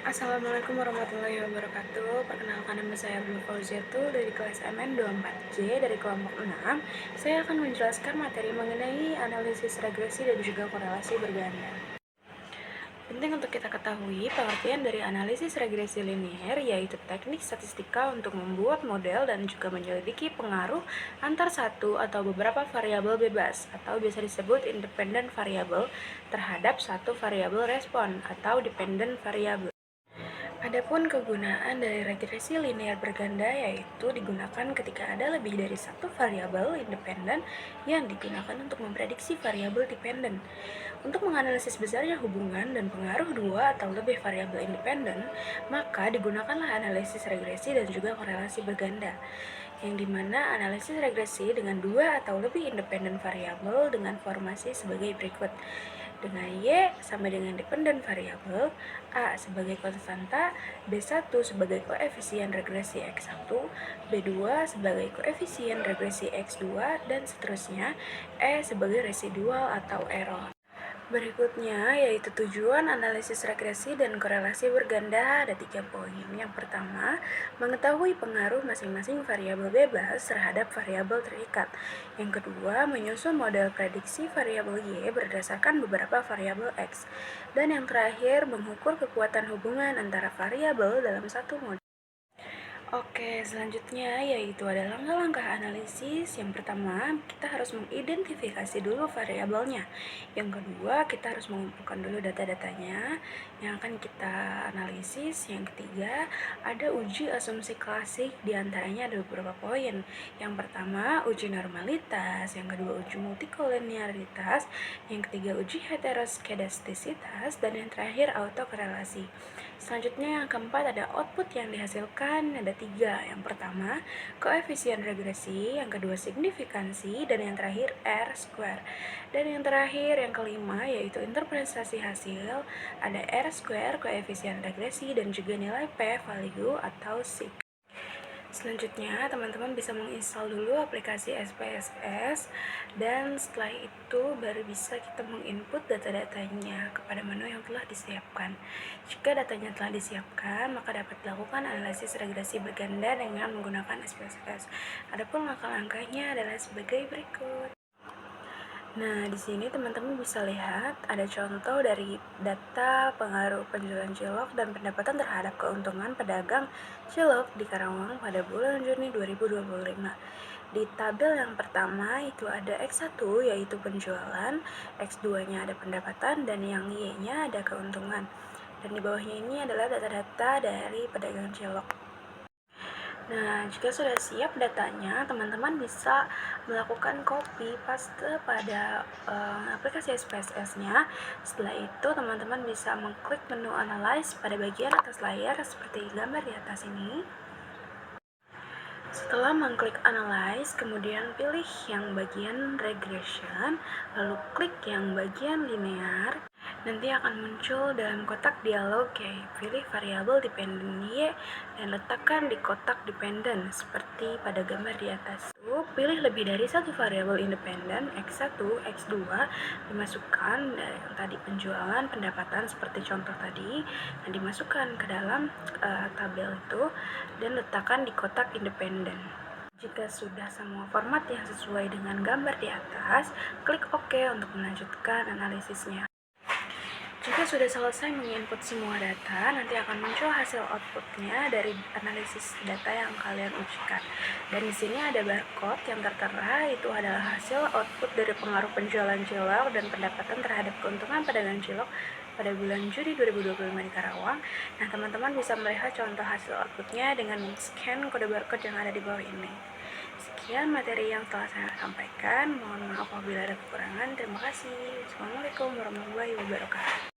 Assalamualaikum warahmatullahi wabarakatuh. Perkenalkan nama saya Abdul Fauziatul dari kelas MN 24J dari kelompok 6. Saya akan menjelaskan materi mengenai analisis regresi dan juga korelasi berganda. Penting untuk kita ketahui pengertian dari analisis regresi linear, yaitu teknik statistika untuk membuat model dan juga menyelidiki pengaruh antar satu atau beberapa variabel bebas atau biasa disebut independent variable terhadap satu variabel respon atau dependent variable. Adapun kegunaan dari regresi linear berganda yaitu digunakan ketika ada lebih dari satu variabel independen yang digunakan untuk memprediksi variabel dependen. Untuk menganalisis besarnya hubungan dan pengaruh dua atau lebih variabel independen, maka digunakanlah analisis regresi dan juga korelasi berganda, yang dimana analisis regresi dengan dua atau lebih independen variabel dengan formasi sebagai berikut. Dengan Y sama dengan dependen variabel, A sebagai konstanta, B1 sebagai koefisien regresi X1, B2 sebagai koefisien regresi X2, dan seterusnya, E sebagai residual atau error. Berikutnya yaitu tujuan analisis regresi dan korelasi berganda ada 3 poin. Yang pertama, mengetahui pengaruh masing-masing variabel bebas terhadap variabel terikat. Yang kedua, menyusun model prediksi variabel Y berdasarkan beberapa variabel X. Dan yang terakhir, mengukur kekuatan hubungan antara variabel dalam satu model. Oke, selanjutnya yaitu ada langkah-langkah analisis. Yang pertama, kita harus mengidentifikasi dulu variabelnya. Yang kedua, kita harus mengumpulkan dulu data-datanya yang akan kita analisis. Yang ketiga, ada uji asumsi klasik, diantaranya ada beberapa poin. Yang pertama, uji normalitas. Yang kedua, uji multikolinearitas. Yang ketiga, uji heteroskedastisitas. Dan yang terakhir, autokorelasi. Selanjutnya yang keempat ada output yang dihasilkan, ada 3. Yang pertama, koefisien regresi, yang kedua signifikansi, dan yang terakhir R-square. Dan yang terakhir, yang kelima, yaitu interpretasi hasil, ada R-square, koefisien regresi, dan juga nilai p-value atau sig. Selanjutnya, teman-teman bisa menginstal dulu aplikasi SPSS dan setelah itu baru bisa kita menginput data-datanya kepada menu yang telah disiapkan. Jika datanya telah disiapkan, maka dapat dilakukan analisis regresi berganda dengan menggunakan SPSS. Adapun langkah-langkahnya adalah sebagai berikut. Nah, di sini teman-teman bisa lihat ada contoh dari data pengaruh penjualan cilok dan pendapatan terhadap keuntungan pedagang cilok di Karawang pada bulan Juni 2025. Di tabel yang pertama itu ada X1 yaitu penjualan, X2-nya ada pendapatan, dan yang Y-nya ada keuntungan. Dan di bawahnya ini adalah data-data dari pedagang cilok. Nah, jika sudah siap datanya, teman-teman bisa melakukan copy paste pada aplikasi SPSS-nya. Setelah itu, teman-teman bisa mengklik menu Analyze pada bagian atas layar seperti gambar di atas ini. Setelah mengklik Analyze, kemudian pilih yang bagian Regression, lalu klik yang bagian Linear. Nanti akan muncul dalam kotak dialog kayak pilih variabel dependen Y dan letakkan di kotak dependen seperti pada gambar di atas. Pilih lebih dari satu variabel independen X1, X2 dimasukkan dari yang tadi penjualan, pendapatan seperti contoh tadi, dan dimasukkan ke dalam tabel itu dan letakkan di kotak independen. Jika sudah semua format yang sesuai dengan gambar di atas, klik OK untuk melanjutkan analisisnya. Jika sudah selesai menginput semua data, nanti akan muncul hasil outputnya dari analisis data yang kalian ujikan. Dan di sini ada barcode yang tertera, itu adalah hasil output dari pengaruh penjualan cilok dan pendapatan terhadap keuntungan pedagang cilok pada bulan Juni 2025 di Karawang. Nah, teman-teman bisa melihat contoh hasil outputnya dengan scan kode barcode yang ada di bawah ini. Sekian materi yang telah saya sampaikan. Mohon maaf apabila ada kekurangan. Terima kasih. Assalamualaikum warahmatullahi wabarakatuh.